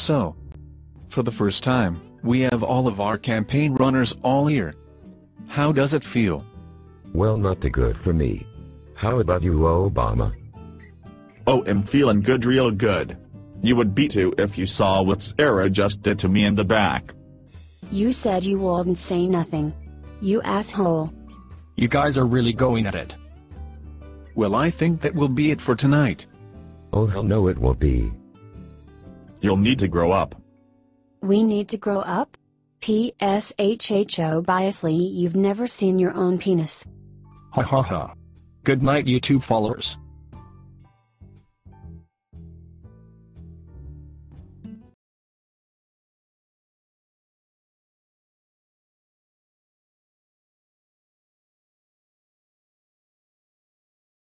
So, for the first time, we have all of our campaign runners all here. How does it feel? Well, not too good for me. How about you, Obama? Oh, I'm feeling good, real good. You would be too if you saw what Sarah just did to me in the back. You said you wouldn't say nothing. You asshole. You guys are really going at it. Well, I think that will be it for tonight. Oh hell no, it will be. You'll need to grow up. We need to grow up? P.S.H.H.O. Obviously you've never seen your own penis. Ha ha ha. Good night, YouTube followers.